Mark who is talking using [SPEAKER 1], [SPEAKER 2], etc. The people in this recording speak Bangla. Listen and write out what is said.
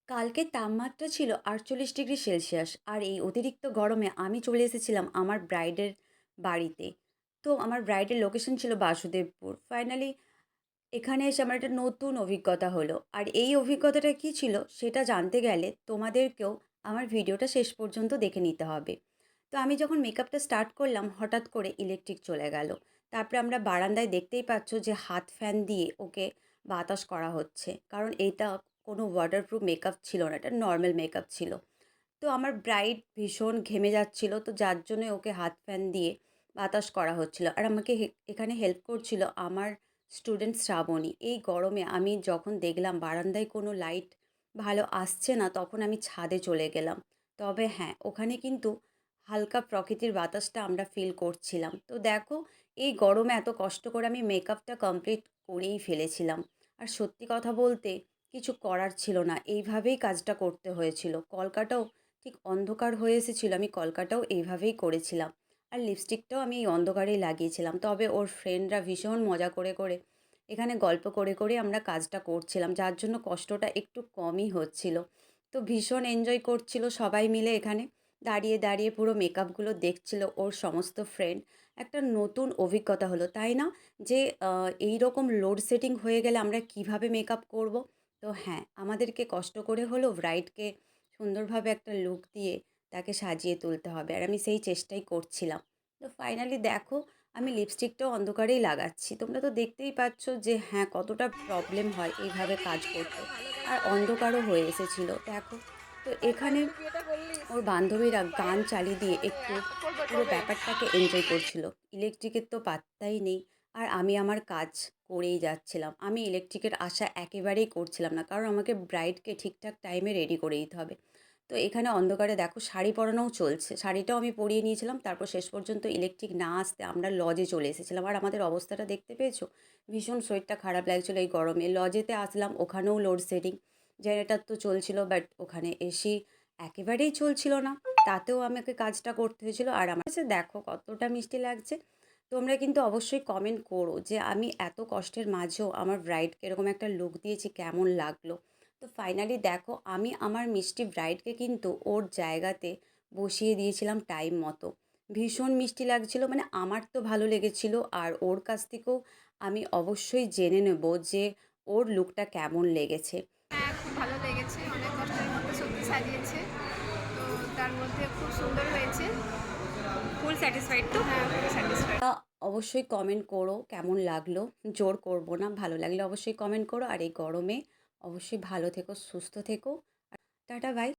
[SPEAKER 1] কালকের তাপমাত্রা ছিল ৪৮ ডিগ্রি সেলসিয়াস। আর এই অতিরিক্ত গরমে আমি চলে এসেছিলাম আমার ব্রাইডের বাড়িতে। তো আমার ব্রাইডের লোকেশন ছিল বাসুদেবপুর। ফাইনালি এখানে এসে আমার একটা নতুন অভিজ্ঞতা হলো। আর এই অভিজ্ঞতাটা কী ছিল সেটা জানতে গেলে তোমাদেরকেও আমার ভিডিওটা শেষ পর্যন্ত দেখে নিতে হবে। তো আমি যখন মেকআপটা স্টার্ট করলাম হঠাৎ করে ইলেকট্রিক চলে গেল। তারপরে আমরা বারান্দায় দেখতেই পাচ্ছ যে হাত ফ্যান দিয়ে ওকে বাতাস করা হচ্ছে। কারণ এটা কোনো ওয়াটারপ্রুফ মেকআপ ছিল না, এটা নর্মাল মেকআপ ছিল। তো আমার ব্রাইড ভীষণ ঘেমে যাচ্ছিল, তো যার জন্য ওকে হাত ফ্যান দিয়ে বাতাস করা হচ্ছিল। আর আমাকে এখানে হেল্প করছিল আমার স্টুডেন্ট শ্রাবণী। এই গরমে আমি যখন দেখলাম বারান্দায় কোনো লাইট ভালো আসছে না, তখন আমি ছাদে চলে গেলাম। তবে হ্যাঁ, ওখানে কিন্তু হালকা প্রকৃতির বাতাসটা আমরা ফিল করছিলাম। তো দেখো, এই গরমে এত কষ্ট করে আমি মেকআপটা কমপ্লিট করেই ফেলেছিলাম। আর সত্যি কথা বলতে কিছু করার ছিল না, এইভাবেই কাজটা করতে হয়েছিল। কলকাটাও ঠিক অন্ধকার হয়ে এসেছিলো, আমি কলকাটাও এইভাবেই করেছিলাম। আর লিপস্টিকটাও আমি এই অন্ধকারেই লাগিয়েছিলাম। তবে ওর ফ্রেন্ডরা ভীষণ মজা করে করে এখানে গল্প করে করে আমরা কাজটা করছিলাম, যার জন্য কষ্টটা একটু কমই হচ্ছিল। তো ভীষণ এনজয় করছিল সবাই মিলে এখানে দাঁড়িয়ে দাঁড়িয়ে পুরো মেকআপগুলো দেখছিল ওর সমস্ত ফ্রেন্ড। একটা নতুন অভিজ্ঞতা হলো, তাই না? যে এই রকম লোডশেডিং হয়ে গেলে আমরা কিভাবে মেকআপ করব। তো হ্যাঁ, আমাদেরকে কষ্ট করে হলেও ব্রাইডকে সুন্দরভাবে একটা লুক দিয়ে তাকে সাজিয়ে তুলতে হবে। আর আমি সেই চেষ্টাই করছিলাম। তো ফাইনালি দেখো, আমি লিপস্টিকটাও অন্ধকারেই লাগাচ্ছি। তোমরা তো দেখতেই পাচ্ছ যে হ্যাঁ, কতটা প্রবলেম হয় এইভাবে কাজ করতে। আর অন্ধকারও হয়ে এসেছিলো দেখো। তো এখানে ওর বান্ধবীরা গান চালিয়ে দিয়ে একটু পুরো ব্যাপারটাকে এনজয় করছিল। ইলেকট্রিকের তো পাত্তাই নেই। আর আমি আমার কাজ করেই যাচ্ছিলাম। আমি ইলেকট্রিকের আশা একেবারেই করছিলাম না। কারণ আমাকে ব্রাইডকে ঠিকঠাক টাইমে রেডি করে দিতে হবে। তো এখানে অন্ধকারে দেখো শাড়ি পরানোও চলছে। শাড়িটাও আমি পরিয়ে নিয়েছিলাম। তারপর শেষ পর্যন্ত ইলেকট্রিক না আসতে আমরা লজে চলে এসেছিলাম। আর আমাদের অবস্থাটা দেখতে পেয়েছো? ভীষণ শরীরটা খারাপ লাগছিলো এই গরমে। লজেতে আসলাম, ওখানেও লোডশেডিং। জেনারেটর তো চলছিল, বাট ওখানে এসি একেবারেই চলছিল না। তাতেও আমাকে কাজটা করতে হয়েছিল। আর আমার কাছে দেখো কতটা মিষ্টি লাগছে। তোমরা কিন্তু অবশ্যই কমেন্ট করো যে আমি এত কষ্টের মাঝেও আমার ব্রাইডকে এরকম একটা লুক দিয়েছি, কেমন লাগলো। তো ফাইনালি দেখো, আমি আমার মিষ্টি ব্রাইডকে কিন্তু ওর জায়গাতে বসিয়ে দিয়েছিলাম টাইম মতো। ভীষণ মিষ্টি লাগছিল, মানে আমার তো ভালো লেগেছিল। আর ওর কাছ থেকেও আমি অবশ্যই জেনে নেব যে ওর লুকটা কেমন লেগেছে।
[SPEAKER 2] হ্যাঁ, খুব ভালো লেগেছে। অনেক কষ্টের মধ্যে সত্যি সাজিয়েছে। তো তার মধ্যে খুব সুন্দর হয়েছে। ফুল স্যাটিসফাইড তো? হ্যাঁ, ফুল স্যাটিসফাইড।
[SPEAKER 1] অবশ্যই কমেন্ট করো কেমন লাগলো। জোর করব না, ভালো লাগলে অবশ্যই কমেন্ট করো। আর এই গরমে অবশ্যই ভালো থেকো, সুস্থ থেকো। Tata, by.